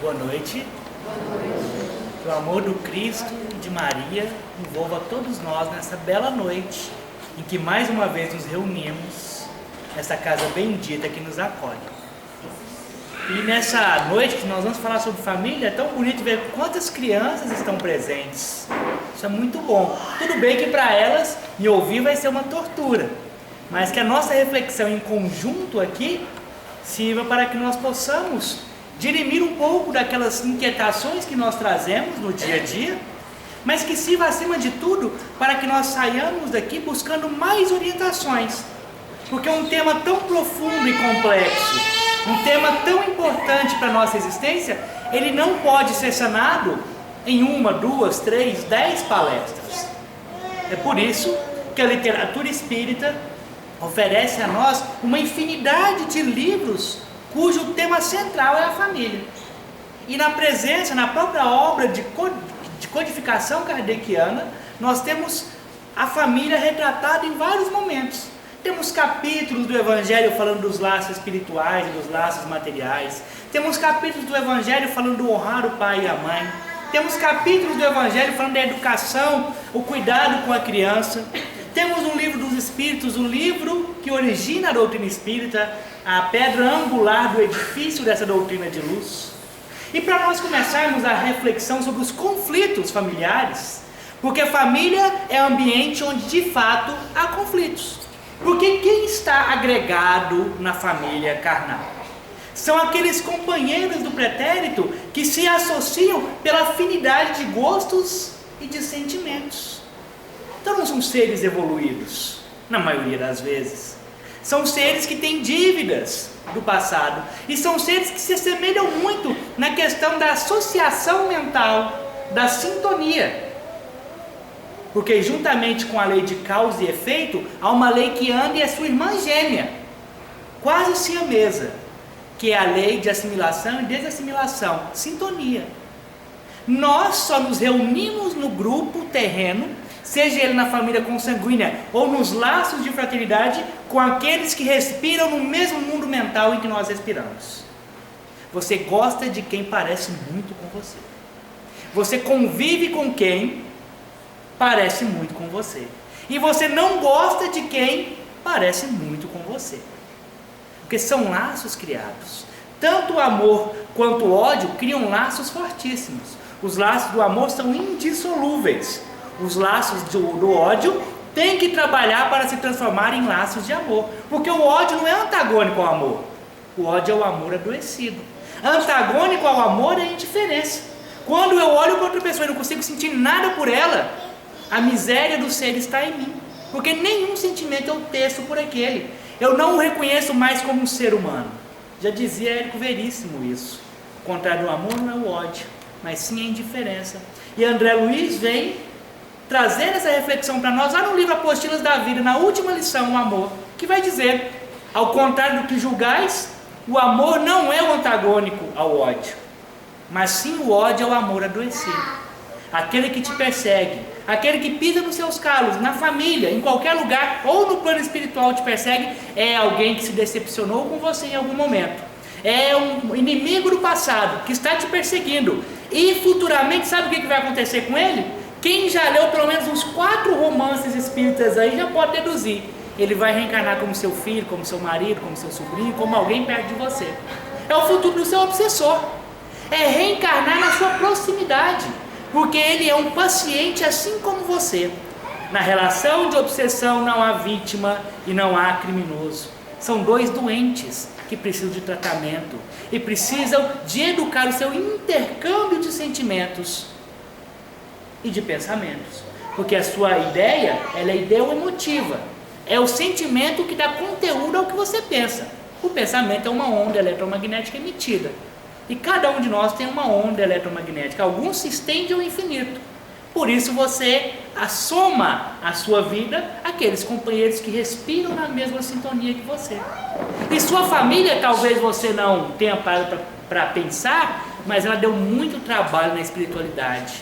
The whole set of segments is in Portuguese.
Boa noite. Que o amor do Cristo e de Maria envolva todos nós nessa bela noite em que mais uma vez nos reunimos nessa casa bendita que nos acolhe. E nessa noite que nós vamos falar sobre família, é tão bonito ver quantas crianças estão presentes. Isso é muito bom. Tudo bem que para elas me ouvir vai ser uma tortura, mas que a nossa reflexão em conjunto aqui sirva para que nós possamos dirimir um pouco daquelas inquietações que nós trazemos no dia a dia, mas que sirva acima de tudo para que nós saiamos daqui buscando mais orientações, porque um tema tão profundo e complexo, um tema tão importante para a nossa existência, ele não pode ser sanado em 1, 2, 3, 10 palestras. É por isso que a literatura espírita oferece a nós uma infinidade de livros cujo tema central é a família. E na própria obra de codificação kardeciana, nós temos a família retratada em vários momentos. Temos capítulos do Evangelho falando dos laços espirituais e dos laços materiais. Temos capítulos do Evangelho falando do honrar o pai e a mãe. Temos capítulos do Evangelho falando da educação, o cuidado com a criança. Temos um livro dos Espíritos, o livro que origina a doutrina espírita, a pedra angular do edifício dessa doutrina de luz. E para nós começarmos a reflexão sobre os conflitos familiares, porque a família é ambiente onde de fato há conflitos. Porque quem está agregado na família carnal? São aqueles companheiros do pretérito que se associam pela afinidade de gostos e de sentimentos. Então não são seres evoluídos, na maioria das vezes. São seres que têm dívidas do passado. E são seres que se assemelham muito na questão da associação mental, da sintonia. Porque juntamente com a lei de causa e efeito, há uma lei que anda e é sua irmã gêmea, quase siamesa, que é a lei de assimilação e desassimilação, sintonia. Nós só nos reunimos no grupo terreno, seja ele na família consanguínea ou nos laços de fraternidade, com aqueles que respiram no mesmo mundo mental em que nós respiramos. Você gosta de quem parece muito com você. Você convive com quem parece muito com você. E você não gosta de quem parece muito com você. Porque são laços criados. Tanto o amor quanto o ódio criam laços fortíssimos. Os laços do amor são indissolúveis. Os laços do ódio têm que trabalhar para se transformar em laços de amor. Porque o ódio não é antagônico ao amor. O ódio é o amor adoecido. Antagônico ao amor é a indiferença. Quando eu olho para outra pessoa e não consigo sentir nada por ela, a miséria do ser está em mim. Porque nenhum sentimento eu teço por aquele. Eu não o reconheço mais como um ser humano. Já dizia Érico Veríssimo isso. O contrário do amor não é o ódio, mas sim a indiferença. E André Luiz vem trazer essa reflexão para nós lá no livro Apostilas da Vida, na última lição, o amor, que vai dizer, ao contrário do que julgais, o amor não é o antagônico ao ódio, mas sim o ódio ao amor adoecido. Aquele que te persegue, aquele que pisa nos seus calos, na família, em qualquer lugar, ou no plano espiritual te persegue, é alguém que se decepcionou com você em algum momento. É um inimigo do passado que está te perseguindo. E futuramente, sabe o que vai acontecer com ele? Quem já leu pelo menos uns 4 romances espíritas aí já pode deduzir. Ele vai reencarnar como seu filho, como seu marido, como seu sobrinho, como alguém perto de você. É o futuro do seu obsessor. É reencarnar na sua proximidade. Porque ele é um paciente assim como você. Na relação de obsessão não há vítima e não há criminoso. São 2 doentes que precisam de tratamento e precisam de educar o seu intercâmbio de sentimentos e de pensamentos. Porque a sua ideia, ela é ideo-emotiva. É o sentimento que dá conteúdo ao que você pensa. O pensamento é uma onda eletromagnética emitida. E cada um de nós tem uma onda eletromagnética. Alguns se estendem ao infinito. Por isso você assoma à sua vida aqueles companheiros que respiram na mesma sintonia que você. E sua família talvez você não tenha parado para pensar, mas ela deu muito trabalho na espiritualidade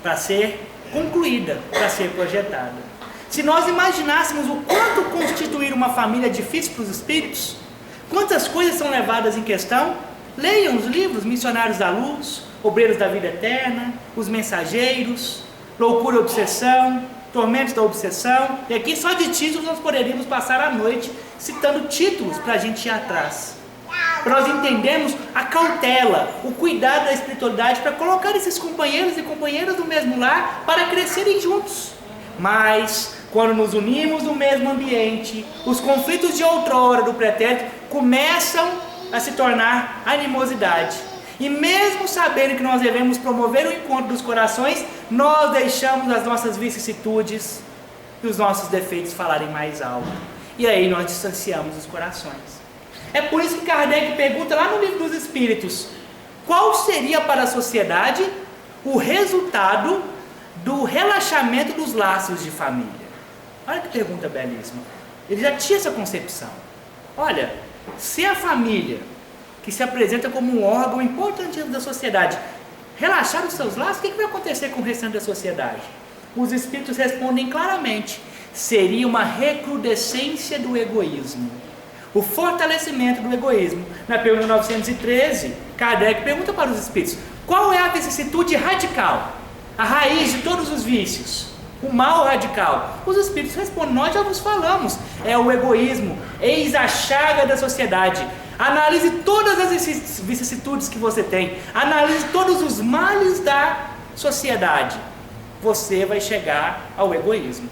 para ser concluída, para ser projetada. Se nós imaginássemos o quanto constituir uma família é difícil para os espíritos, quantas coisas são levadas em questão, Leiam os livros Missionários da Luz, Obreiros da Vida Eterna, Os Mensageiros, Loucura e Obsessão, Tormentos da Obsessão. E aqui só de títulos nós poderíamos passar a noite citando títulos para a gente ir atrás. Para nós entendermos a cautela, o cuidado da espiritualidade para colocar esses companheiros e companheiras do mesmo lar para crescerem juntos. Mas quando nos unimos no mesmo ambiente, os conflitos de outrora do pretérito começam a se tornar animosidade. E mesmo sabendo que nós devemos promover o encontro dos corações, nós deixamos as nossas vicissitudes e os nossos defeitos falarem mais alto. E aí nós distanciamos os corações. É por isso que Kardec pergunta lá no Livro dos Espíritos, qual seria para a sociedade o resultado do relaxamento dos laços de família? Olha que pergunta belíssima. Ele já tinha essa concepção. Olha, se a família, que se apresenta como um órgão importantíssimo da sociedade, relaxar os seus laços, o que vai acontecer com o restante da sociedade? Os Espíritos respondem claramente, seria uma recrudescência do egoísmo. O fortalecimento do egoísmo. Na pergunta 913, Kardec pergunta para os Espíritos, qual é a vicissitude radical? A raiz de todos os vícios? O mal radical? Os Espíritos respondem, nós já vos falamos, é o egoísmo, eis a chaga da sociedade. Analise todas as vicissitudes que você tem, analise todos os males da sociedade. Você vai chegar ao egoísmo.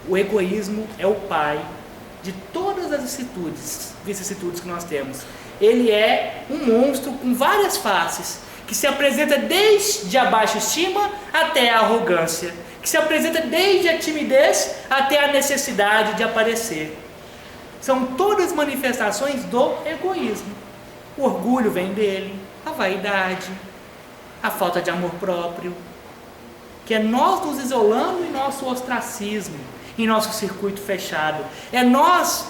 O egoísmo é o pai de todas as vicissitudes que nós temos. Ele é um monstro com várias faces, que se apresenta desde a baixa estima até a arrogância, que se apresenta desde a timidez até a necessidade de aparecer. São todas manifestações do egoísmo. O orgulho vem dele, a vaidade, a falta de amor próprio, que é nós nos isolando em nosso ostracismo, em nosso circuito fechado. É nós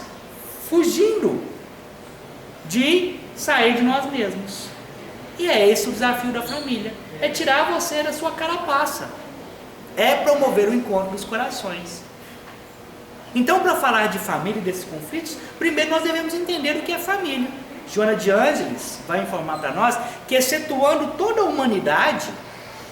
fugindo de sair de nós mesmos. E é esse o desafio da família. É tirar você da sua carapaça. É promover o encontro dos corações. Então, para falar de família e desses conflitos, primeiro nós devemos entender o que é família. Joana de Ângeles vai informar para nós que, excetuando toda a humanidade,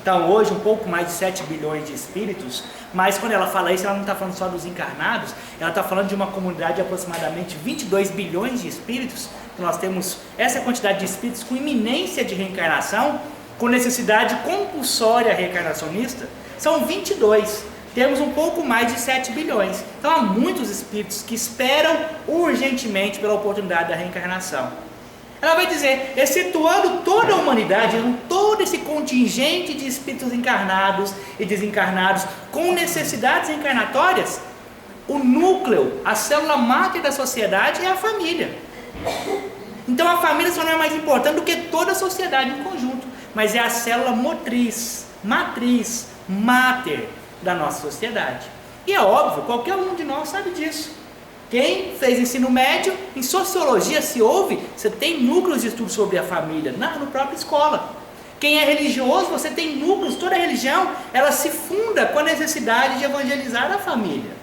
então hoje um pouco mais de 7 bilhões de espíritos, mas quando ela fala isso, ela não está falando só dos encarnados, ela está falando de uma comunidade de aproximadamente 22 bilhões de espíritos. Então nós temos essa quantidade de espíritos com iminência de reencarnação, com necessidade compulsória reencarnacionista, são 22. Temos um pouco mais de 7 bilhões. Então há muitos espíritos que esperam urgentemente pela oportunidade da reencarnação. Ela vai dizer, excetuando toda a humanidade, todo esse contingente de espíritos encarnados e desencarnados com necessidades encarnatórias, o núcleo, a célula máter da sociedade é a família. Então a família só não é mais importante do que toda a sociedade em conjunto, mas é a célula motriz, matriz, máter da nossa sociedade. E é óbvio, qualquer um de nós sabe disso. Quem fez ensino médio, em sociologia se ouve, você tem núcleos de estudo sobre a família, na própria escola. Quem é religioso, você tem núcleos, toda religião, ela se funda com a necessidade de evangelizar a família.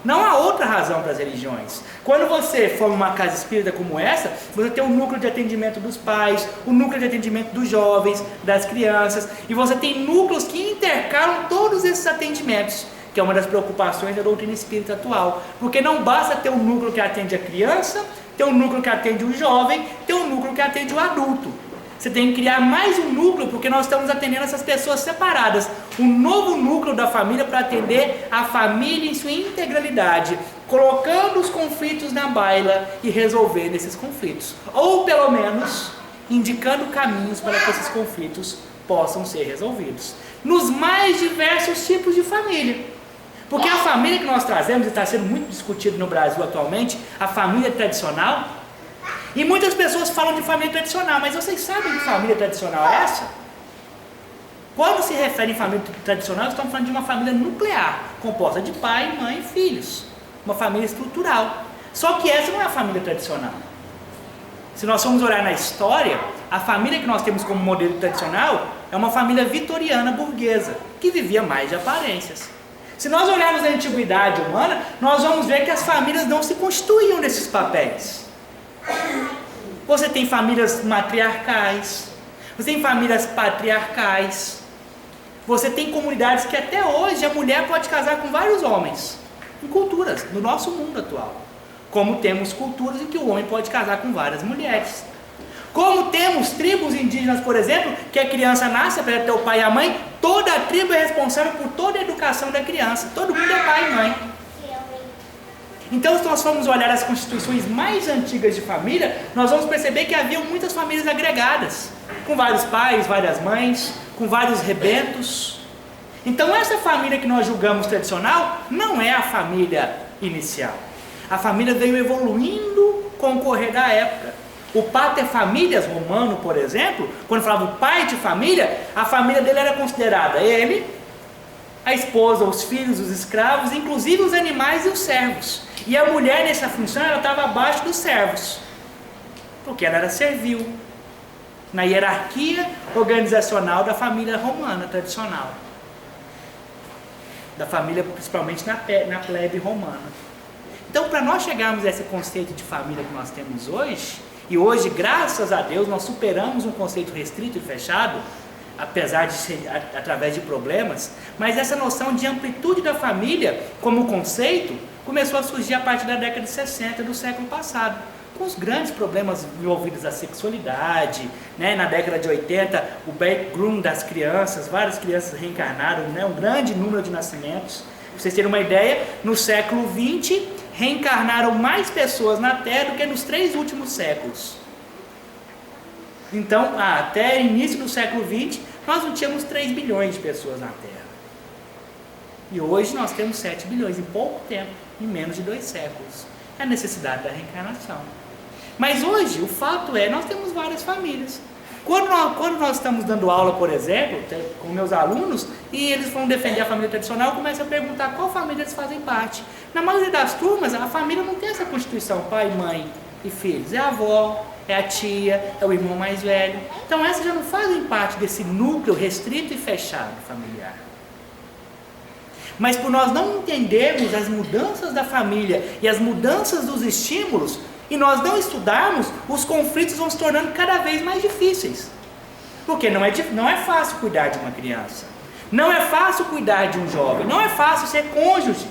Não há outra razão para as religiões. Quando você for numa casa espírita como essa, você tem um núcleo de atendimento dos pais, o núcleo de atendimento dos jovens, das crianças, e você tem núcleos que intercalam todos esses atendimentos, que é uma das preocupações da doutrina espírita atual. Porque não basta ter um núcleo que atende a criança, ter um núcleo que atende o jovem, ter um núcleo que atende o adulto. Você tem que criar mais um núcleo, porque nós estamos atendendo essas pessoas separadas. Um novo núcleo da família para atender a família em sua integralidade, colocando os conflitos na baila e resolvendo esses conflitos. Ou, pelo menos, indicando caminhos para que esses conflitos possam ser resolvidos. Nos mais diversos tipos de família. Porque a família que nós trazemos, e está sendo muito discutido no Brasil atualmente, a família tradicional, e muitas pessoas falam de família tradicional, mas vocês sabem que família tradicional é essa? Quando se refere em família tradicional, estamos falando de uma família nuclear, composta de pai, mãe e filhos. Uma família estrutural. Só que essa não é a família tradicional. Se nós formos olhar na história, a família que nós temos como modelo tradicional é uma família vitoriana burguesa, que vivia mais de aparências. Se nós olharmos a antiguidade humana, nós vamos ver que as famílias não se constituíam nesses papéis. você tem famílias matriarcais, você tem famílias patriarcais, você tem comunidades que até hoje a mulher pode casar com vários homens, em culturas, no nosso mundo atual. Como temos culturas em que o homem pode casar com várias mulheres. Como temos tribos indígenas, por exemplo, que a criança nasce, apesar de ter o pai e a mãe, toda a tribo é responsável por toda a educação da criança. Todo mundo é pai e mãe. Então, se nós formos olhar as constituições mais antigas de família, nós vamos perceber que havia muitas famílias agregadas, com vários pais, várias mães, com vários rebentos. Então, essa família que nós julgamos tradicional não é a família inicial. A família veio evoluindo com o correr da época. O pater familias romano, por exemplo, quando falava o pai de família, a família dele era considerada ele, a esposa, os filhos, os escravos, inclusive os animais e os servos. E a mulher nessa função, ela estava abaixo dos servos, porque ela era servil, na hierarquia organizacional da família romana tradicional. Da família, principalmente na plebe romana. Então, para nós chegarmos a esse conceito de família que nós temos hoje, e hoje, graças a Deus, nós superamos um conceito restrito e fechado, apesar de ser através de problemas, mas essa noção de amplitude da família como conceito começou a surgir a partir da década de 60 do século passado, com os grandes problemas envolvidos à sexualidade, né? Na década de 80, o background das crianças, várias crianças reencarnaram, né? Um grande número de nascimentos. Para vocês terem uma ideia, no século XX, reencarnaram mais pessoas na Terra do que nos 3 últimos séculos. Então, até o início do século XX, nós não tínhamos 3 bilhões de pessoas na Terra. E hoje nós temos 7 bilhões, em pouco tempo, em menos de 2 séculos. É a necessidade da reencarnação. Mas hoje, o fato é, nós temos várias famílias. Quando nós estamos dando aula, por exemplo, com meus alunos, e eles vão defender a família tradicional, eu começo a perguntar qual família eles fazem parte. Na maioria das turmas, a família não tem essa constituição, pai, mãe e filhos. É a avó, é a tia, é o irmão mais velho. Então essas já não fazem parte desse núcleo restrito e fechado familiar. Mas por nós não entendermos as mudanças da família e as mudanças dos estímulos, e nós não estudarmos, os conflitos vão se tornando cada vez mais difíceis. Porque não é fácil cuidar de uma criança. Não é fácil cuidar de um jovem. Não é fácil ser cônjuge.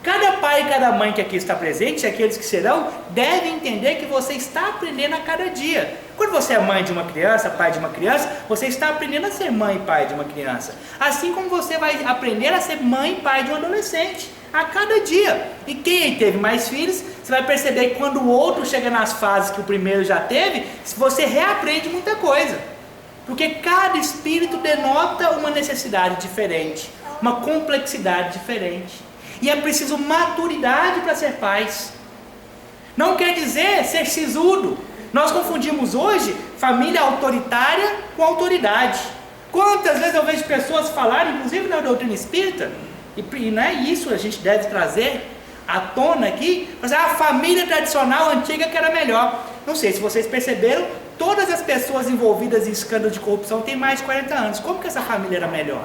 Cada pai e cada mãe que aqui está presente, e aqueles que serão, devem entender que você está aprendendo a cada dia. Quando você é mãe de uma criança, pai de uma criança, você está aprendendo a ser mãe e pai de uma criança. Assim como você vai aprender a ser mãe e pai de um adolescente, a cada dia. E quem teve mais filhos, você vai perceber que quando o outro chega nas fases que o primeiro já teve, você reaprende muita coisa. Porque cada espírito denota uma necessidade diferente, uma complexidade diferente. E é preciso maturidade para ser pais. Não quer dizer ser sisudo. Nós confundimos hoje família autoritária com autoridade. Quantas vezes eu vejo pessoas falarem, inclusive na doutrina espírita, e não é isso a gente deve trazer à tona aqui, mas a família tradicional antiga que era melhor. Não sei se vocês perceberam, todas as pessoas envolvidas em escândalo de corrupção têm mais de 40 anos. Como que essa família era melhor?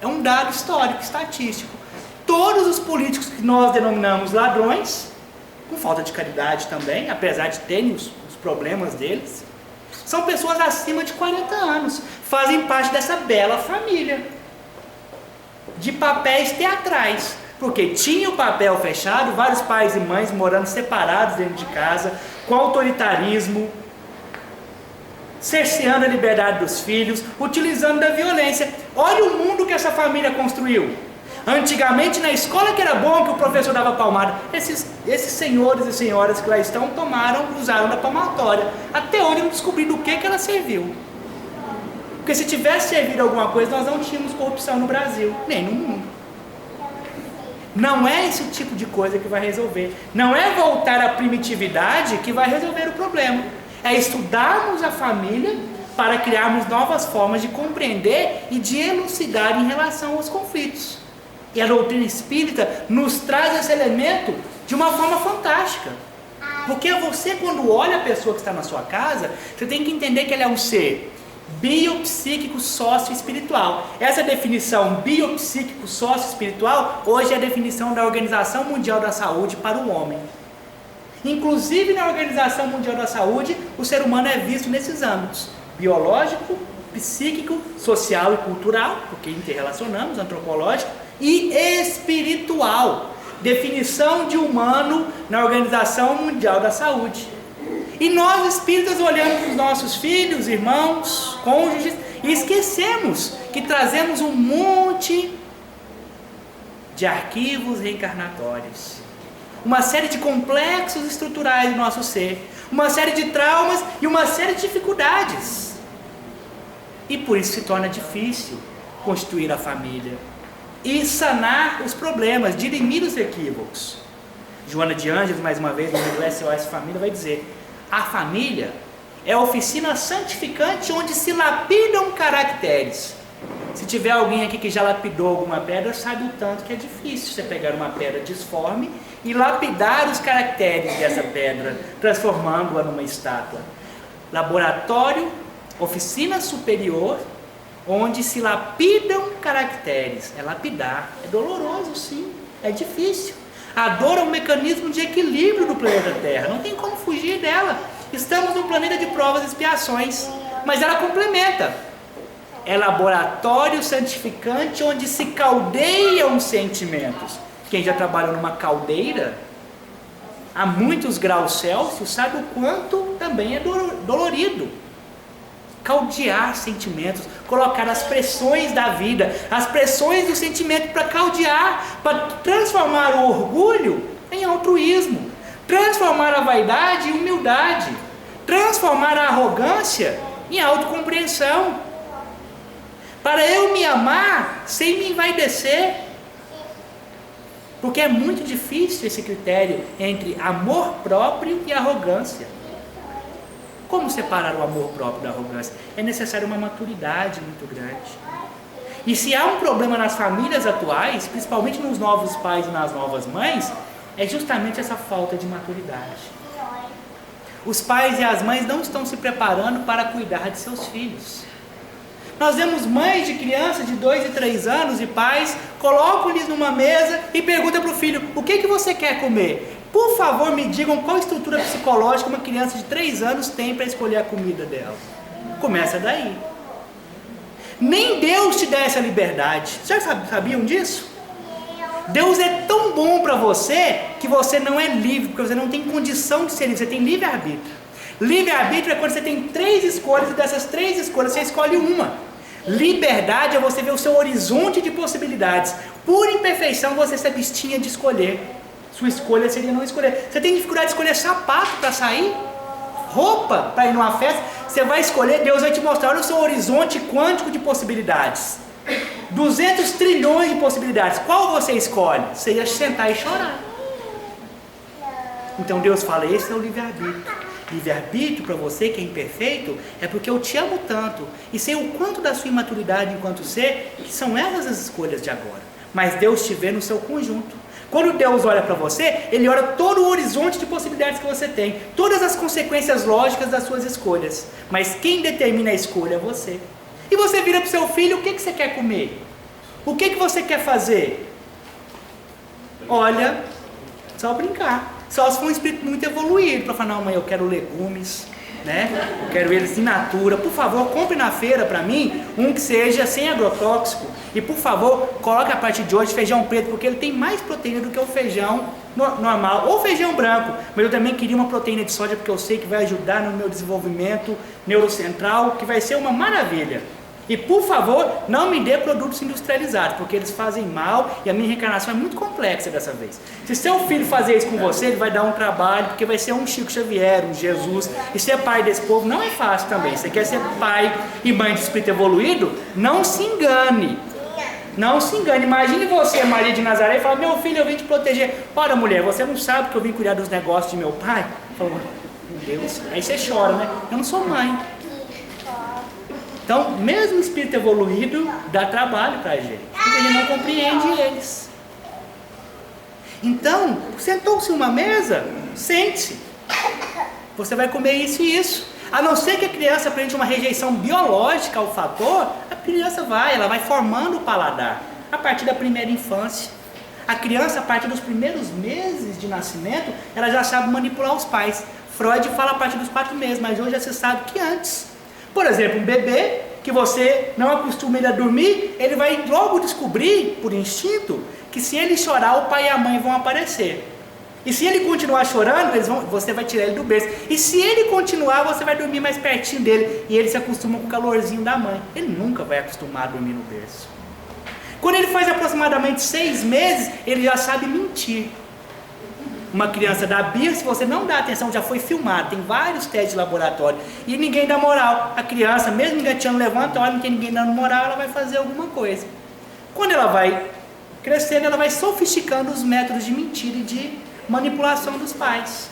É um dado histórico, estatístico. Todos os políticos que nós denominamos ladrões, com falta de caridade também, apesar de terem os problemas deles, são pessoas acima de 40 anos, fazem parte dessa bela família de papéis teatrais, porque tinha o papel fechado, vários pais e mães morando separados dentro de casa, com autoritarismo, cerceando a liberdade dos filhos, utilizando da violência. Olha o mundo que essa família construiu. Antigamente na escola que era bom, que o professor dava palmada, esses senhores e senhoras que lá estão usaram da palmatória. Até hoje não descobri do que ela serviu. Porque se tivesse servido alguma coisa, nós não tínhamos corrupção no Brasil, nem no mundo. Não é esse tipo de coisa que vai resolver. Não é voltar à primitividade que vai resolver o problema. É estudarmos a família para criarmos novas formas de compreender e de elucidar em relação aos conflitos. E a doutrina espírita nos traz esse elemento de uma forma fantástica. Porque você, quando olha a pessoa que está na sua casa, você tem que entender que ela é um ser biopsíquico sócio-espiritual. Essa definição biopsíquico sócio-espiritual hoje é a definição da Organização Mundial da Saúde para o homem. Inclusive na Organização Mundial da Saúde, o ser humano é visto nesses âmbitos: biológico, psíquico, social e cultural, porque interrelacionamos, antropológico, e espiritual. Definição de humano na Organização Mundial da Saúde. E nós espíritas olhamos para os nossos filhos, irmãos, cônjuges, e esquecemos que trazemos um monte de arquivos reencarnatórios, uma série de complexos estruturais do nosso ser, uma série de traumas e uma série de dificuldades. E por isso se torna difícil constituir a família e sanar os problemas, dirimir os equívocos. Joana de Ângeles, mais uma vez, no livro SOS Família, vai dizer: a família é a oficina santificante onde se lapidam caracteres. Se tiver alguém aqui que já lapidou alguma pedra, sabe o tanto que é difícil você pegar uma pedra disforme e lapidar os caracteres dessa pedra, transformando-a numa estátua. Laboratório, oficina superior, onde se lapidam caracteres. É lapidar, é doloroso sim, é difícil. A dor é um mecanismo de equilíbrio do planeta Terra, não tem como fugir dela. Estamos num planeta de provas e expiações, mas ela complementa. É laboratório santificante onde se caldeiam sentimentos. Quem já trabalhou numa caldeira a muitos graus Celsius sabe o quanto também é dolorido. Caldear sentimentos, colocar as pressões da vida, as pressões do sentimento para caldear, para transformar o orgulho em altruísmo, transformar a vaidade em humildade, transformar a arrogância em autocompreensão, para eu me amar sem me envaidecer, porque é muito difícil esse critério entre amor próprio e arrogância. Como separar o amor próprio da arrogância? É necessário uma maturidade muito grande. E se há um problema nas famílias atuais, principalmente nos novos pais e nas novas mães, é justamente essa falta de maturidade. Os pais e as mães não estão se preparando para cuidar de seus filhos. Nós vemos mães de crianças de 2 e 3 anos e pais colocam-lhes numa mesa e perguntam para o filho: o que você quer comer? Por favor, me digam qual estrutura psicológica uma criança de 3 anos tem para escolher a comida dela. Começa daí. Nem Deus te dá essa liberdade. Vocês já sabiam disso? Deus é tão bom para você que você não é livre, porque você não tem condição de ser livre, você tem livre-arbítrio. Livre-arbítrio é quando você tem 3 escolhas e dessas 3 escolhas você escolhe uma. Liberdade é você ver o seu horizonte de possibilidades. Por imperfeição você se abstinha de escolher. Sua escolha seria não escolher. Você tem dificuldade de escolher sapato para sair? Roupa para ir numa festa? Você vai escolher, Deus vai te mostrar, olha o seu horizonte quântico de possibilidades. 200 trilhões de possibilidades. Qual você escolhe? Você ia sentar e chorar. Então Deus fala, esse é o livre-arbítrio. Livre-arbítrio para você que é imperfeito é porque eu te amo tanto e sei o quanto da sua imaturidade enquanto ser, que são essas as escolhas de agora. Mas Deus te vê no seu conjunto. Quando Deus olha para você, Ele olha todo o horizonte de possibilidades que você tem, todas as consequências lógicas das suas escolhas. Mas quem determina a escolha é você. E você vira para o seu filho, o que você quer comer? O que você quer fazer? Olha, só brincar. Só se for um espírito muito evoluído, para falar, não mãe, eu quero legumes, né? Eu quero eles in natura. Por favor, compre na feira para mim um que seja sem agrotóxico. E por favor, coloque a partir de hoje feijão preto, porque ele tem mais proteína do que o feijão normal, ou feijão branco. Mas eu também queria uma proteína de soja, porque eu sei que vai ajudar no meu desenvolvimento neurocentral, que vai ser uma maravilha. E por favor, não me dê produtos industrializados, porque eles fazem mal e a minha reencarnação é muito complexa dessa vez. Se seu filho fazer isso com você, ele vai dar um trabalho, porque vai ser um Chico Xavier, um Jesus. E ser pai desse povo não é fácil também. Você quer ser pai e mãe de espírito evoluído? Não se engane. Não se engane. Imagine você, Maria de Nazaré, e falar, meu filho, eu vim te proteger. Ora, mulher, você não sabe que eu vim cuidar dos negócios de meu pai? Fala, meu Deus. Aí você chora, né? Eu não sou mãe. Então, mesmo o espírito evoluído dá trabalho para a gente, porque ele não compreende eles. Então, sentou-se em uma mesa, sente-se. Você vai comer isso e isso. A não ser que a criança aprenda uma rejeição biológica ao fator, a criança ela vai formando o paladar a partir da primeira infância. A criança, a partir dos primeiros meses de nascimento, ela já sabe manipular os pais. Freud fala a partir dos 4 meses, mas hoje já se sabe que antes. Por exemplo, um bebê que você não acostuma ele a dormir, ele vai logo descobrir, por instinto, que se ele chorar, o pai e a mãe vão aparecer. E se ele continuar chorando, você vai tirar ele do berço. E se ele continuar, você vai dormir mais pertinho dele. E ele se acostuma com o calorzinho da mãe. Ele nunca vai acostumar a dormir no berço. Quando ele faz aproximadamente 6 meses, ele já sabe mentir. Uma criança da birra, se você não dá atenção, já foi filmado, tem vários testes de laboratório, e ninguém dá moral. A criança, mesmo engateando, levanta, olha, não tem ninguém dando moral, ela vai fazer alguma coisa. Quando ela vai crescendo, ela vai sofisticando os métodos de mentira e de manipulação dos pais.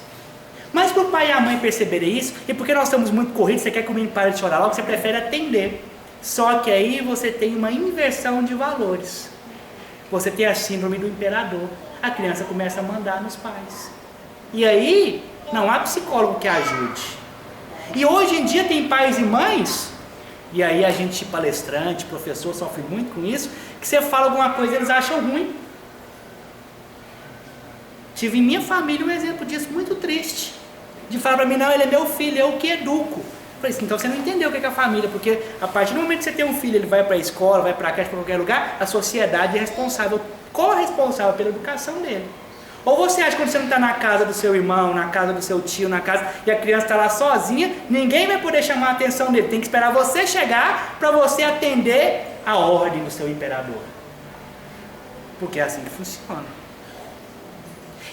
Mas para o pai e a mãe perceberem isso, e porque nós estamos muito corridos, você quer que o menino pare de chorar logo, você prefere atender. Só que aí você tem uma inversão de valores. Você tem a síndrome do imperador. A criança começa a mandar nos pais. E aí, não há psicólogo que ajude. E hoje em dia tem pais e mães, e aí a gente, palestrante, professor, sofre muito com isso, que você fala alguma coisa, eles acham ruim. Tive em minha família um exemplo disso muito triste. De falar para mim, não, ele é meu filho, eu que educo. Eu falei assim, então você não entendeu o que é a família, porque a partir do momento que você tem um filho, ele vai para a escola, vai para a creche, para qualquer lugar, a sociedade é responsável, corresponsável pela educação dele. Ou você acha que quando você não está na casa do seu irmão, na casa do seu tio, na casa, e a criança está lá sozinha, ninguém vai poder chamar a atenção dele, tem que esperar você chegar para você atender a ordem do seu imperador. Porque é assim que funciona.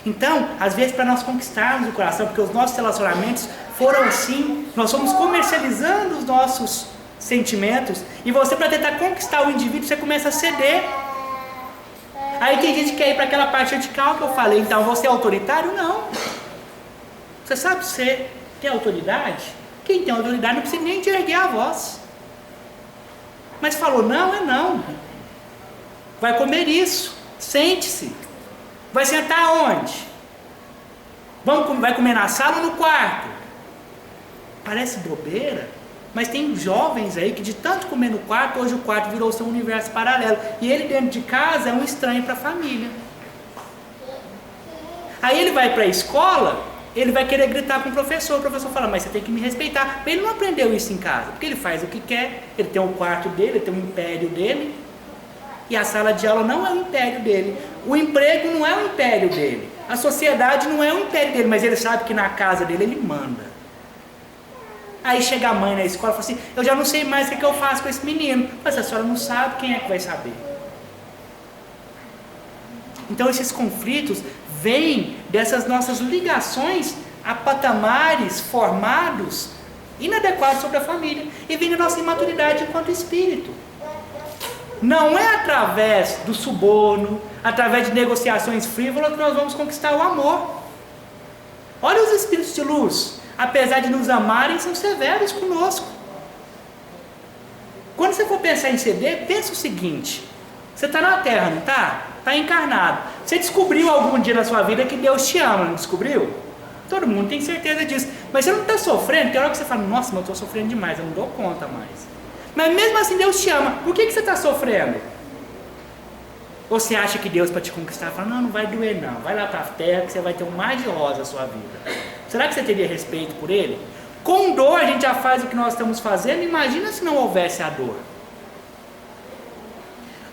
Então, às vezes para nós conquistarmos o coração, porque os nossos relacionamentos foram assim, nós fomos comercializando os nossos sentimentos, e você, para tentar conquistar o indivíduo, você começa a ceder. Aí tem gente que quer ir para aquela parte radical que eu falei, então você é autoritário? Não. Você sabe se você tem autoridade? Quem tem autoridade não precisa nem de erguer a voz. Mas falou não, é não. Vai comer isso, sente-se. Vai sentar onde? Vai comer na sala ou no quarto? Parece bobeira, mas tem jovens aí que de tanto comer no quarto, hoje o quarto virou seu universo paralelo. E ele dentro de casa é um estranho para a família. Aí ele vai para a escola, ele vai querer gritar com o professor fala, mas você tem que me respeitar. Ele não aprendeu isso em casa, porque ele faz o que quer, ele tem um quarto dele, ele tem um império dele. E a sala de aula não é o império dele. O emprego não é o império dele. A sociedade não é o império dele, mas ele sabe que na casa dele ele manda. Aí chega a mãe na escola e fala assim, eu já não sei mais o que eu faço com esse menino. Mas a senhora não sabe, quem é que vai saber? Então esses conflitos vêm dessas nossas ligações a patamares formados inadequados sobre a família. E vem da nossa imaturidade enquanto espírito. Não é através do suborno, através de negociações frívolas que nós vamos conquistar o amor. Olha os espíritos de luz, apesar de nos amarem, são severos conosco. Quando você for pensar em ceder, pensa o seguinte, você está na Terra, não está? Está encarnado. Você descobriu algum dia na sua vida que Deus te ama, não descobriu? Todo mundo tem certeza disso. Mas você não está sofrendo, tem hora que você fala, nossa, mas eu estou sofrendo demais, eu não dou conta mais. Mas mesmo assim Deus te ama. Por que você está sofrendo? Ou você acha que Deus para te conquistar fala, não vai doer não, vai lá para a terra que você vai ter um mar de rosa na sua vida. Será que você teria respeito por ele? Com dor a gente já faz o que nós estamos fazendo, imagina se não houvesse a dor.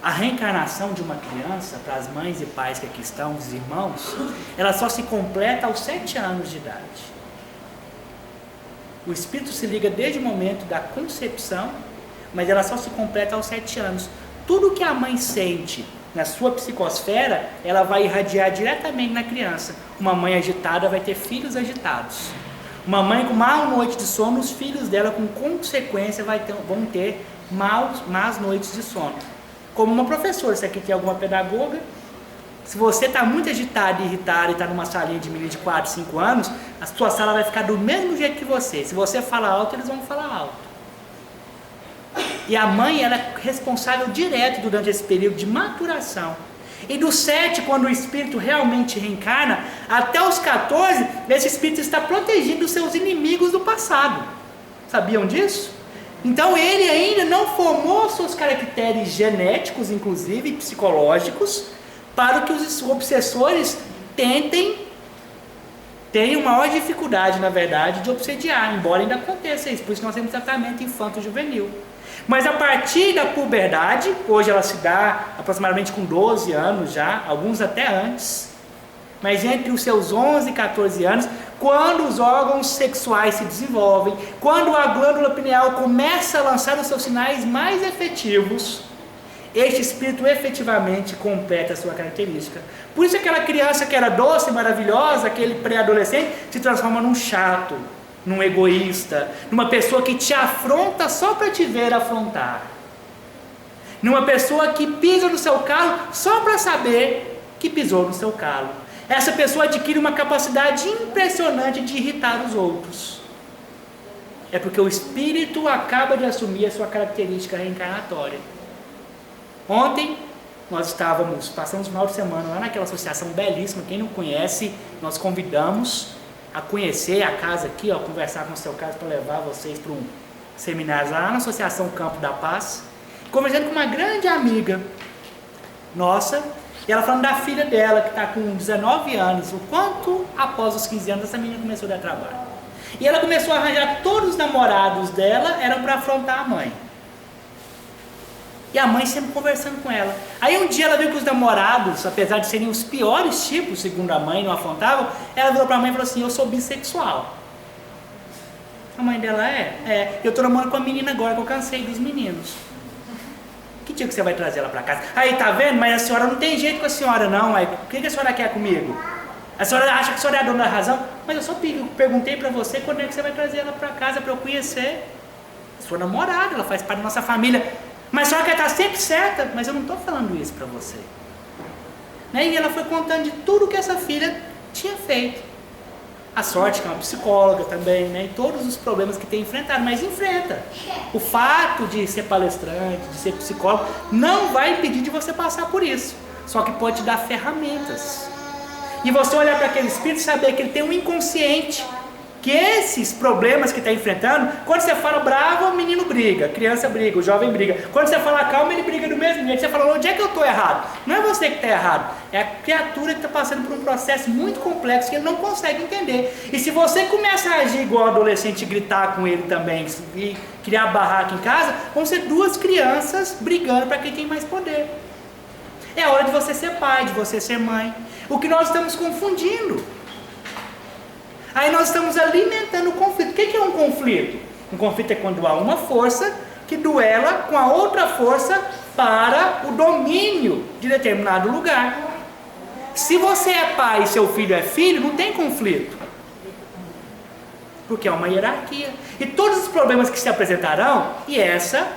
A reencarnação de uma criança, para as mães e pais que aqui estão, os irmãos, ela só se completa aos 7 anos de idade. O espírito se liga desde o momento da concepção, mas ela só se completa aos 7 anos. Tudo que a mãe sente na sua psicosfera, ela vai irradiar diretamente na criança. Uma mãe agitada vai ter filhos agitados. Uma mãe com má noite de sono, os filhos dela com consequência vão ter más noites de sono. Como uma professora, se aqui tem alguma pedagoga, se você está muito agitado e irritado e está numa salinha de menino de 4, 5 anos, a sua sala vai ficar do mesmo jeito que você. Se você falar alto, eles vão falar alto. E a mãe, ela é responsável direto durante esse período de maturação. E do 7, quando o espírito realmente reencarna, até os 14, esse espírito está protegido dos seus inimigos do passado. Sabiam disso? Então ele ainda não formou seus caracteres genéticos, inclusive psicológicos, para que os obsessores tenham maior dificuldade, na verdade, de obsediar, embora ainda aconteça isso. Por isso que nós temos tratamento infanto-juvenil. Mas a partir da puberdade, hoje ela se dá aproximadamente com 12 anos já, alguns até antes, mas entre os seus 11 e 14 anos, quando os órgãos sexuais se desenvolvem, quando a glândula pineal começa a lançar os seus sinais mais efetivos, este espírito efetivamente completa a sua característica. Por isso aquela criança que era doce, maravilhosa, aquele pré-adolescente, se transforma num chato, num egoísta, numa pessoa que te afronta só para te ver afrontar, numa pessoa que pisa no seu calo só para saber que pisou no seu calo. Essa pessoa adquire uma capacidade impressionante de irritar os outros. É porque o espírito acaba de assumir a sua característica reencarnatória. Ontem nós passamos o final de semana lá naquela associação belíssima. Quem não conhece, nós convidamos a conhecer a casa aqui, conversar com o seu caso para levar vocês para um seminário lá na Associação Campo da Paz, conversando com uma grande amiga nossa, e ela falando da filha dela, que está com 19 anos, o quanto após os 15 anos essa menina começou a dar trabalho. E ela começou a arranjar todos os namorados dela, eram para afrontar a mãe. E a mãe sempre conversando com ela. Aí um dia ela viu que os namorados, apesar de serem os piores tipos, segundo a mãe, não afrontavam, ela virou para a mãe e falou assim: eu sou bissexual. A mãe dela eu estou namorando com a menina agora, que eu cansei dos meninos. Que dia que você vai trazer ela para casa? Aí, tá vendo? Mas a senhora não tem jeito com a senhora não. Aí, o que a senhora quer comigo? A senhora acha que a senhora é a dona da razão? Mas eu só perguntei para você quando é que você vai trazer ela para casa para eu conhecer. Sua namorada, ela faz parte da nossa família. Mas a senhora quer estar sempre certa? Mas eu não estou falando isso para você. E ela foi contando de tudo que essa filha tinha feito. A sorte que é uma psicóloga também, e todos os problemas que tem enfrentado, mas enfrenta. O fato de ser palestrante, de ser psicólogo, não vai impedir de você passar por isso. Só que pode te dar ferramentas. E você olhar para aquele espírito e saber que ele tem um inconsciente, que esses problemas que está enfrentando, quando você fala bravo, o menino briga, a criança briga, o jovem briga. Quando você fala calma, ele briga do mesmo jeito. Você fala, onde é que eu estou errado? Não é você que está errado, é a criatura que está passando por um processo muito complexo que ele não consegue entender. E se você começa a agir igual o adolescente, gritar com ele também e criar barraco em casa, vão ser duas crianças brigando para quem tem mais poder. É hora de você ser pai, de você ser mãe. O que nós estamos confundindo. Aí nós estamos alimentando o conflito. O que é um conflito? Um conflito é quando há uma força que duela com a outra força para o domínio de determinado lugar. Se você é pai e seu filho é filho, não tem conflito. Porque é uma hierarquia. E todos os problemas que se apresentarão, e essa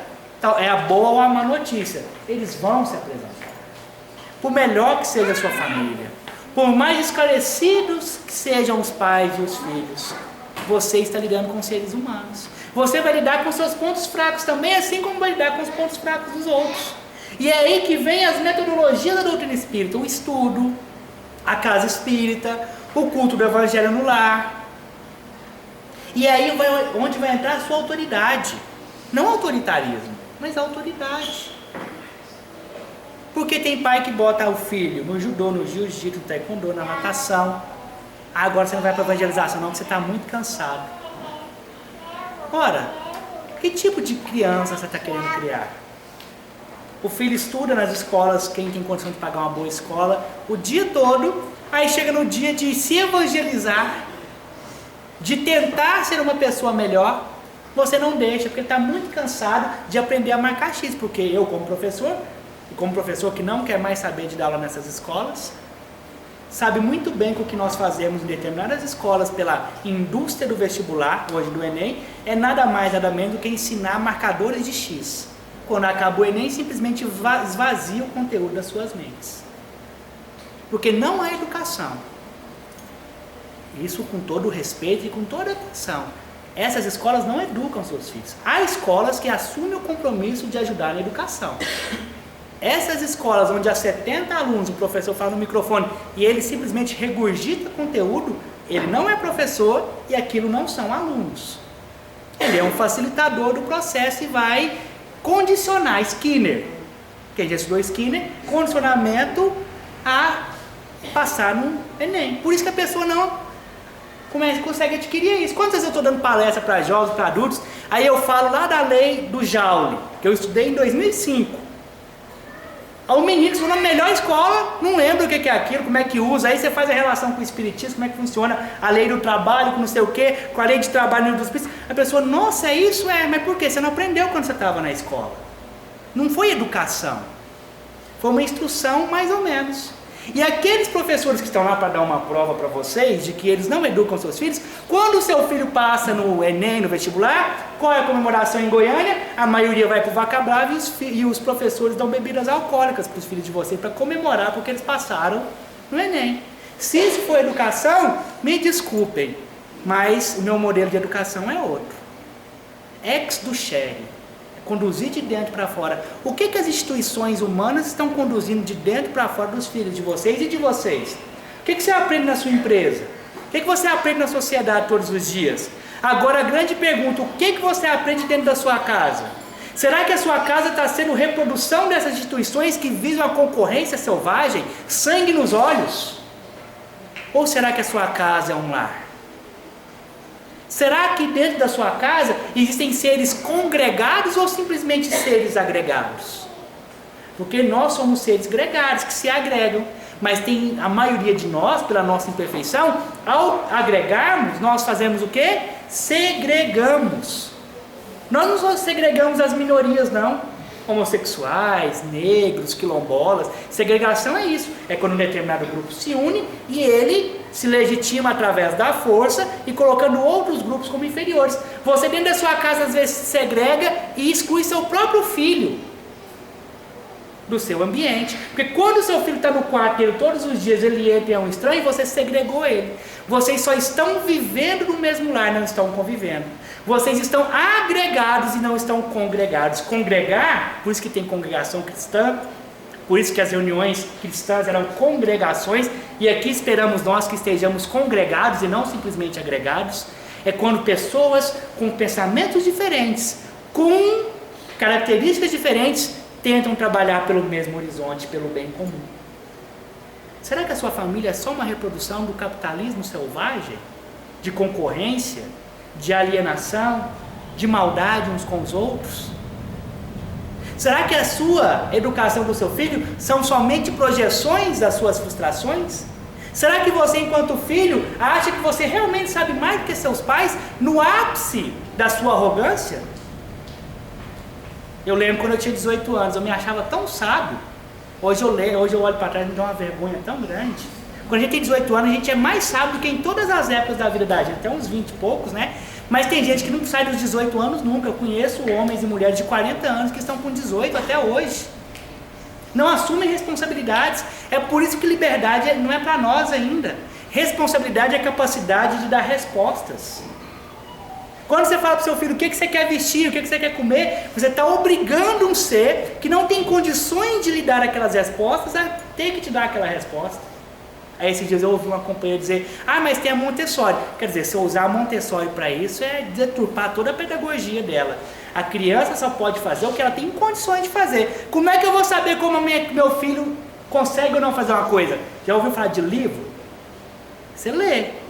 é a boa ou a má notícia, eles vão se apresentar. Por melhor que seja a sua família, por mais esclarecidos que sejam os pais e os filhos, você está lidando com seres humanos. Você vai lidar com seus pontos fracos também, assim como vai lidar com os pontos fracos dos outros. E é aí que vem as metodologias da doutrina espírita, o estudo, a casa espírita, o culto do evangelho no lar. E é aí onde vai entrar a sua autoridade. Não autoritarismo, mas autoridade. Porque tem pai que bota o filho no judô, no jiu-jitsu, no taekwondo, na natação. Agora você não vai para a evangelização não, porque você está muito cansado. Ora, que tipo de criança você está querendo criar? O filho estuda nas escolas, quem tem condição de pagar uma boa escola, o dia todo, aí chega no dia de se evangelizar, de tentar ser uma pessoa melhor, você não deixa, porque está muito cansado de aprender a marcar X, porque eu como professor que não quer mais saber de dar aula nessas escolas, sabe muito bem que o que nós fazemos em determinadas escolas pela indústria do vestibular, hoje do Enem, é nada mais nada menos do que ensinar marcadores de X. Quando acaba o Enem, simplesmente esvazia o conteúdo das suas mentes. Porque não há educação. Isso com todo o respeito e com toda a atenção. Essas escolas não educam seus filhos. Há escolas que assumem o compromisso de ajudar na educação. Essas escolas onde há 70 alunos, o professor fala no microfone e ele simplesmente regurgita conteúdo, ele não é professor e aquilo não são alunos. Ele é um facilitador do processo e vai condicionar. Skinner, quem já estudou Skinner, condicionamento a passar no Enem. Por isso que a pessoa não consegue adquirir isso. Quantas vezes eu estou dando palestra para jovens, para adultos, aí eu falo lá da lei do Joule, que eu estudei em 2005. Aí o menino que estudou na melhor escola, não lembra o que é aquilo, como é que usa, aí você faz a relação com o espiritismo, como é que funciona a lei do trabalho, com não sei o que, com a lei de trabalho dos espíritos. A pessoa, nossa, é isso? Mas por quê? Você não aprendeu quando você estava na escola. Não foi educação, foi uma instrução mais ou menos. E aqueles professores que estão lá para dar uma prova para vocês, de que eles não educam seus filhos, quando o seu filho passa no Enem, no vestibular, qual é a comemoração em Goiânia? A maioria vai para o Vaca Brava e os professores dão bebidas alcoólicas para os filhos de vocês, para comemorar porque eles passaram no Enem. Se isso for educação, me desculpem, mas o meu modelo de educação é outro. Ex ducere. Conduzir de dentro para fora. O que as instituições humanas estão conduzindo de dentro para fora dos filhos de vocês e de vocês? O que você aprende na sua empresa? O que você aprende na sociedade todos os dias? Agora a grande pergunta, o que você aprende dentro da sua casa? Será que a sua casa está sendo reprodução dessas instituições que visam a concorrência selvagem, sangue nos olhos? Ou será que a sua casa é um lar? Será que dentro da sua casa existem seres congregados ou simplesmente seres agregados? Porque nós somos seres gregários que se agregam, mas tem a maioria de nós, pela nossa imperfeição, ao agregarmos, nós fazemos o quê? Segregamos. Nós não segregamos as minorias, não. Homossexuais, negros, quilombolas. Segregação é isso. É quando um determinado grupo se une e ele se legitima através da força e colocando outros grupos como inferiores. Você dentro da sua casa às vezes se segrega e exclui seu próprio filho do seu ambiente. Porque quando o seu filho está no quarto dele todos os dias, ele entra e é um estranho, você segregou ele. Vocês só estão vivendo no mesmo lar, não estão convivendo. Vocês estão agregados e não estão congregados. Congregar, por isso que tem congregação cristã, por isso que as reuniões cristãs eram congregações, e aqui esperamos nós que estejamos congregados e não simplesmente agregados. É quando pessoas com pensamentos diferentes, com características diferentes, tentam trabalhar pelo mesmo horizonte, pelo bem comum. Será que a sua família é só uma reprodução do capitalismo selvagem? De concorrência? De alienação? De maldade uns com os outros? Será que a sua educação do seu filho são somente projeções das suas frustrações? Será que você, enquanto filho, acha que você realmente sabe mais do que seus pais no ápice da sua arrogância? Eu lembro quando eu tinha 18 anos, eu me achava tão sábio. Hoje eu olho para trás e me dá uma vergonha tão grande. Quando a gente tem 18 anos, a gente é mais sábio do que em todas as épocas da vida da gente, até uns 20 e poucos, né? Mas tem gente que não sai dos 18 anos nunca. Eu conheço homens e mulheres de 40 anos que estão com 18 até hoje. Não assumem responsabilidades. É por isso que liberdade não é para nós ainda. Responsabilidade é a capacidade de dar respostas. Quando você fala para o seu filho o que você quer vestir, o que você quer comer, você está obrigando um ser que não tem condições de lhe dar aquelas respostas a ter que te dar aquela resposta. Aí esses dias eu ouvi uma companheira dizer, mas tem a Montessori. Quer dizer, se eu usar a Montessori para isso, é deturpar toda a pedagogia dela. A criança só pode fazer o que ela tem condições de fazer. Como é que eu vou saber como meu filho consegue ou não fazer uma coisa? Já ouviu falar de livro? Você lê.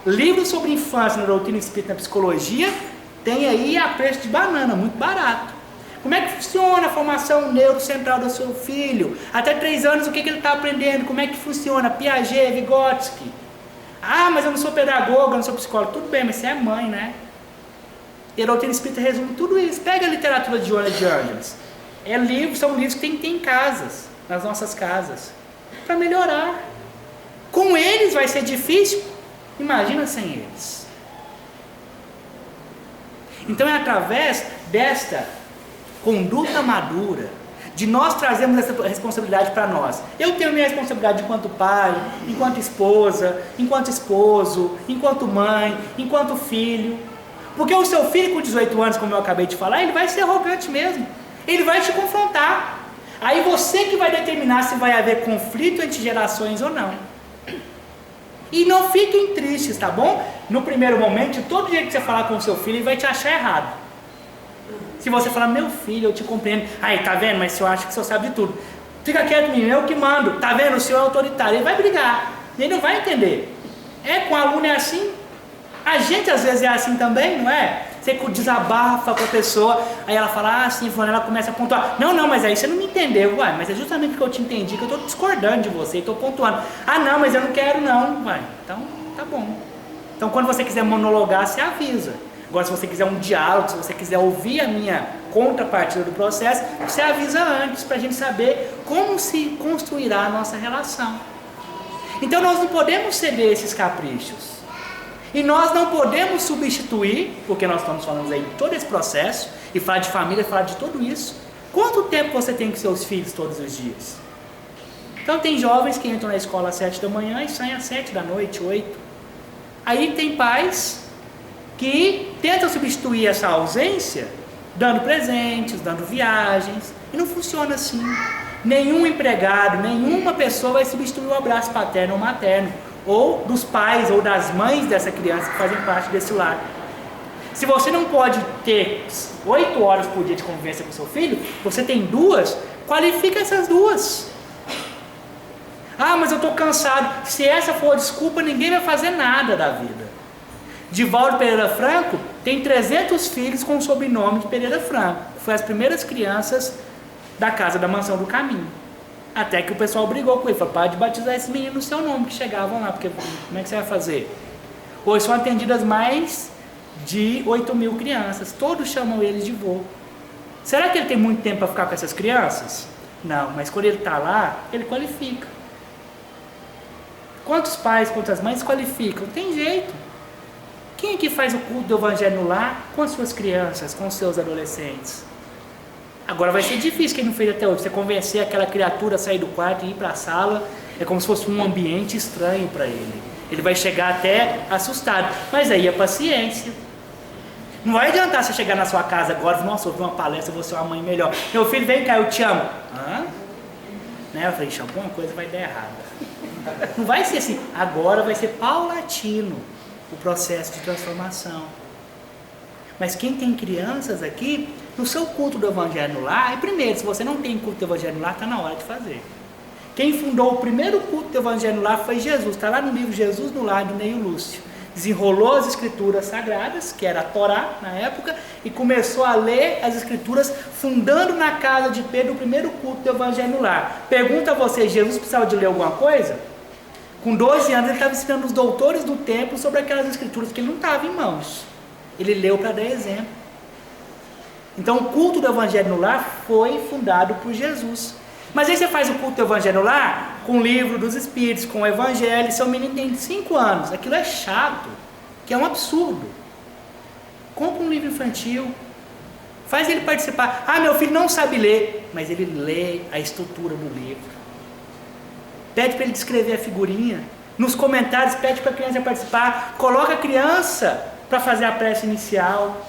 Livros sobre infância na doutrina espírita, na psicologia, tem aí a preço de banana, muito barato. Como é que funciona a formação neurocentral do seu filho? Até 3 anos, o que ele está aprendendo? Como é que funciona? Piaget, Vygotsky. Mas eu não sou pedagoga, eu não sou psicólogo. Tudo bem, mas você é mãe, né? E a doutrina espírita resume tudo isso. Pega a literatura de Joana de Ângeles. São livros que tem que ter em casas, nas nossas casas, para melhorar. Com eles vai ser difícil. Imagina sem eles. Então é através desta conduta madura, de nós trazermos essa responsabilidade para nós. Eu tenho minha responsabilidade enquanto pai, enquanto esposa, enquanto esposo, enquanto mãe, enquanto filho. Porque o seu filho com 18 anos, como eu acabei de falar, ele vai ser arrogante mesmo. Ele vai te confrontar. Aí você que vai determinar se vai haver conflito entre gerações ou não. E não fiquem tristes, tá bom? No primeiro momento, todo dia que você falar com o seu filho, ele vai te achar errado. Se você falar, meu filho, eu te compreendo. Aí, tá vendo? Mas eu acho que você sabe de tudo. Fica quieto, menino, eu que mando. Tá vendo? O senhor é autoritário. Ele vai brigar. Ele não vai entender. Com o aluno é assim. A gente às vezes é assim também, não é? Você desabafa com a pessoa, aí ela fala, sim, ela começa a pontuar. Não, mas aí você não me entendeu. Ué, mas é justamente porque eu te entendi que eu tô discordando de você e tô pontuando. Não, mas eu não quero não. Ué, então tá bom. Então quando você quiser monologar, você avisa. Agora se você quiser um diálogo, se você quiser ouvir a minha contrapartida do processo, você avisa antes pra gente saber como se construirá a nossa relação. Então nós não podemos ceder esses caprichos. E nós não podemos substituir, porque nós estamos falando aí de todo esse processo, e falar de família, falar de tudo isso. Quanto tempo você tem com seus filhos todos os dias? Então tem jovens que entram na escola às 7 da manhã e saem às 7 da noite, 8. Aí tem pais que tentam substituir essa ausência, dando presentes, dando viagens, e não funciona assim. Nenhum empregado, nenhuma pessoa vai substituir o abraço paterno ou materno, ou dos pais ou das mães dessa criança que fazem parte desse lar. Se você não pode ter 8 horas por dia de convivência com seu filho, você tem 2, qualifica essas 2. Mas eu estou cansado. Se essa for a desculpa, ninguém vai fazer nada da vida. Divaldo Pereira Franco tem 300 filhos com o sobrenome de Pereira Franco. Foi as primeiras crianças da Casa da Mansão do Caminho. Até que o pessoal brigou com ele, falou, pode batizar esse menino no seu nome, que chegavam lá, porque como é que você vai fazer? Hoje são atendidas mais de 8.000 crianças, todos chamam eles de vô. Será que ele tem muito tempo para ficar com essas crianças? Não, mas quando ele está lá, ele qualifica. Quantos pais, quantas mães qualificam? Tem jeito. Quem é que faz o culto do evangelho no lar com as suas crianças, com os seus adolescentes? Agora vai ser difícil, quem não fez até hoje, você convencer aquela criatura a sair do quarto e ir para a sala, é como se fosse um ambiente estranho para ele. Ele vai chegar até assustado, mas aí é paciência. Não vai adiantar você chegar na sua casa agora e falar, nossa, eu vi uma palestra, eu vou ser uma mãe melhor. Meu filho, vem cá, eu te amo. Eu falei, alguma coisa vai dar errada. Não vai ser assim, agora vai ser paulatino o processo de transformação. Mas quem tem crianças aqui, no seu culto do evangelho no lar, primeiro, se você não tem culto do evangelho no lar, está na hora de fazer. Quem fundou o primeiro culto do evangelho no lar foi Jesus, está lá no livro Jesus no Lar, do Neio Lúcio. Desenrolou as escrituras sagradas, que era a Torá na época, e começou a ler as escrituras, fundando na casa de Pedro o primeiro culto do evangelho no lar. Pergunta a você, Jesus precisava de ler alguma coisa? Com 12 anos ele estava ensinando os doutores do templo sobre aquelas escrituras que ele não estava em mãos. Ele leu para dar exemplo. Então o culto do evangelho no lar foi fundado por Jesus. Mas aí você faz o culto do evangelho no lar com o livro dos espíritos, com o evangelho, seu menino tem 5 anos, aquilo é chato, que é um absurdo. Compra um livro infantil, faz ele participar. Meu filho não sabe ler, mas ele lê a estrutura do livro. Pede para ele descrever a figurinha. Nos comentários pede para a criança participar. Coloca a criança para fazer a prece inicial,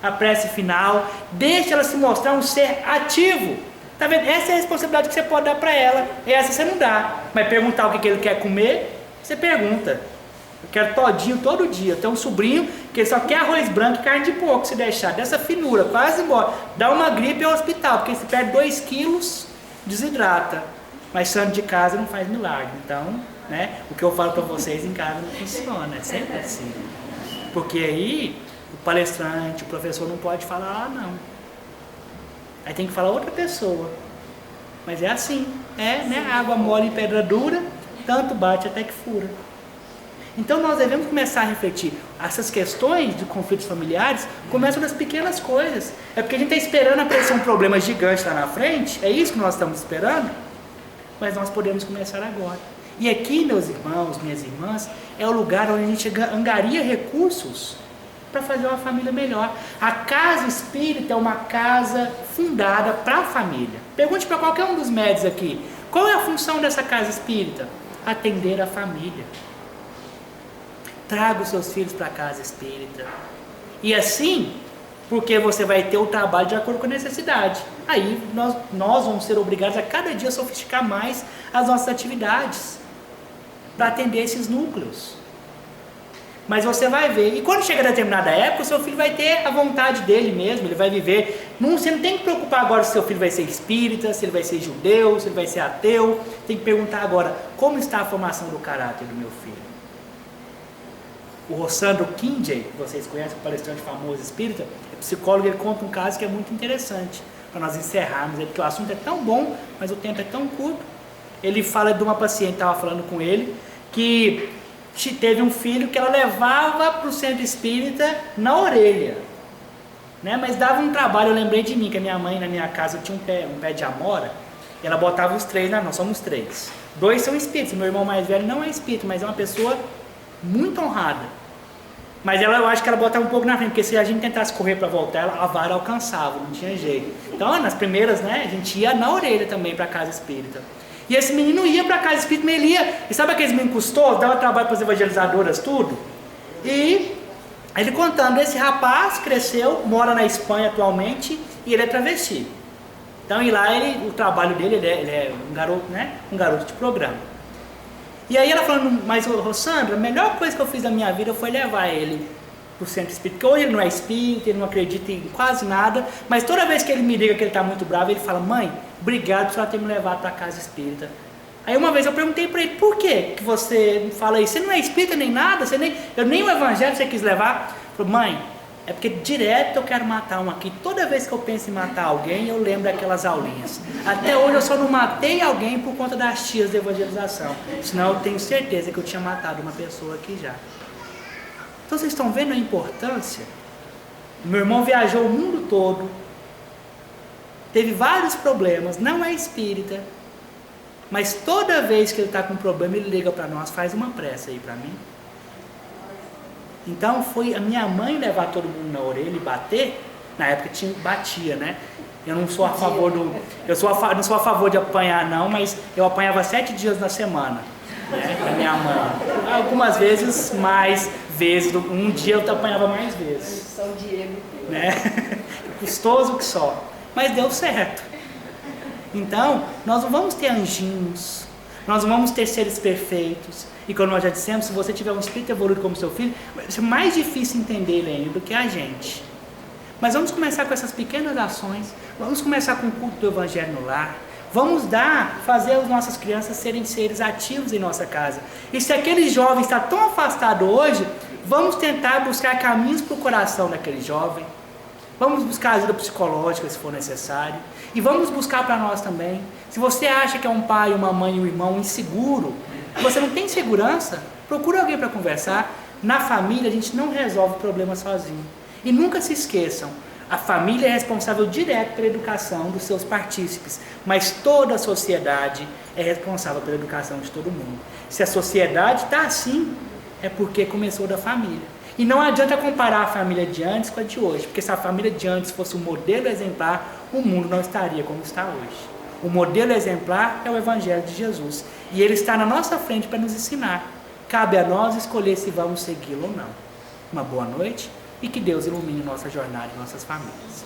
a prece final. Deixa ela se mostrar um ser ativo. Tá vendo? Essa é a responsabilidade que você pode dar para ela. Essa você não dá. Mas perguntar o que ele quer comer, você pergunta. Eu quero todinho todo dia. Eu tenho um sobrinho que ele só quer arroz branco e carne de porco, se deixar. Dessa finura, quase embora. Dá uma gripe ao hospital, porque se perde 2 quilos, desidrata. Mas santo de casa não faz milagre. Então, o que eu falo para vocês em casa não funciona. É sempre assim. Porque aí o palestrante, o professor não pode falar, não. Aí tem que falar outra pessoa. Mas é assim, água mole e pedra dura, tanto bate até que fura. Então nós devemos começar a refletir. Essas questões de conflitos familiares começam das pequenas coisas. É porque a gente está esperando aparecer um problema gigante lá na frente, é isso que nós estamos esperando? Mas nós podemos começar agora. E aqui, meus irmãos, minhas irmãs, é o lugar onde a gente angaria recursos para fazer uma família melhor. A casa espírita é uma casa fundada para a família. Pergunte para qualquer um dos médios aqui, qual é a função dessa casa espírita? Atender a família. Traga os seus filhos para a casa espírita. E assim, porque você vai ter o trabalho de acordo com a necessidade. Aí nós vamos ser obrigados a cada dia sofisticar mais as nossas atividades para atender esses núcleos. Mas você vai ver. E quando chega a determinada época, o seu filho vai ter a vontade dele mesmo, ele vai viver. Você não tem que preocupar agora se seu filho vai ser espírita, se ele vai ser judeu, se ele vai ser ateu. Tem que perguntar agora, como está a formação do caráter do meu filho? O Rossandro Kinjay, que vocês conhecem, o palestrante famoso espírita, é psicólogo, ele conta um caso que é muito interessante, para nós encerrarmos, porque o assunto é tão bom, mas o tempo é tão curto. Ele fala de uma paciente, estava falando com ele, que teve um filho que ela levava para o centro espírita na orelha, né? Mas dava um trabalho. Eu lembrei de mim, que a minha mãe na minha casa tinha um pé de amora, e ela botava os 3, nós somos 3, 2 são espíritas, meu irmão mais velho não é espírita, mas é uma pessoa muito honrada, mas eu acho que ela botava um pouco na frente, porque se a gente tentasse correr para voltar, a vara alcançava, não tinha jeito. Então nas primeiras, né, a gente ia na orelha também para a casa espírita. E esse menino ia para a casa espírita, mas ele ia, e sabe aqueles meninos custosos, dava trabalho para as evangelizadoras, tudo? E ele contando, esse rapaz cresceu, mora na Espanha atualmente, e ele é travesti. Então, e lá o trabalho dele, ele é um garoto, né? Um garoto de programa. E aí ela falando, mas Rossandra, a melhor coisa que eu fiz na minha vida foi levar ele para o centro espírita, porque hoje ele não é espírita, ele não acredita em quase nada, mas toda vez que ele me liga que ele está muito bravo, ele fala, mãe, obrigado por ela ter me levado para a casa espírita. Aí uma vez eu perguntei para ele, por que você fala isso? Você não é espírita nem nada, nem o evangelho você quis levar? Ele falou, mãe, é porque direto eu quero matar um aqui. Toda vez que eu penso em matar alguém, eu lembro daquelas aulinhas. Até hoje eu só não matei alguém por conta das tias de evangelização. Senão eu tenho certeza que eu tinha matado uma pessoa aqui já. Então vocês estão vendo a importância? Meu irmão viajou o mundo todo, teve vários problemas, não é espírita, mas toda vez que ele está com um problema, ele liga para nós, faz uma prece aí para mim. Então foi a minha mãe levar todo mundo na orelha e bater. Na época batia, né? Eu não sou a favor não sou a favor de apanhar não, mas eu apanhava 7 dias na semana, né, da minha mãe. Algumas vezes mais vezes, um dia eu apanhava mais vezes. São Diego, né? Custoso que só, mas deu certo. Então nós não vamos ter anjinhos, nós não vamos ter seres perfeitos. E como nós já dissemos, se você tiver um espírito evoluído como seu filho, vai ser mais difícil entender ele ainda do que a gente. Mas vamos começar com essas pequenas ações, vamos começar com o culto do evangelho no lar, vamos fazer as nossas crianças serem seres ativos em nossa casa. E se aquele jovem está tão afastado hoje, vamos tentar buscar caminhos para o coração daquele jovem, vamos buscar ajuda psicológica se for necessário, e vamos buscar para nós também. Se você acha que é um pai, uma mãe, um irmão inseguro, você não tem segurança, procura alguém para conversar. Na família a gente não resolve problemas sozinho. E nunca se esqueçam, a família é responsável direto pela educação dos seus partícipes, mas toda a sociedade é responsável pela educação de todo mundo. Se a sociedade está assim, é porque começou da família. E não adianta comparar a família de antes com a de hoje, porque se a família de antes fosse um modelo exemplar, o mundo não estaria como está hoje. O modelo exemplar é o Evangelho de Jesus. E ele está na nossa frente para nos ensinar. Cabe a nós escolher se vamos segui-lo ou não. Uma boa noite e que Deus ilumine nossa jornada e nossas famílias.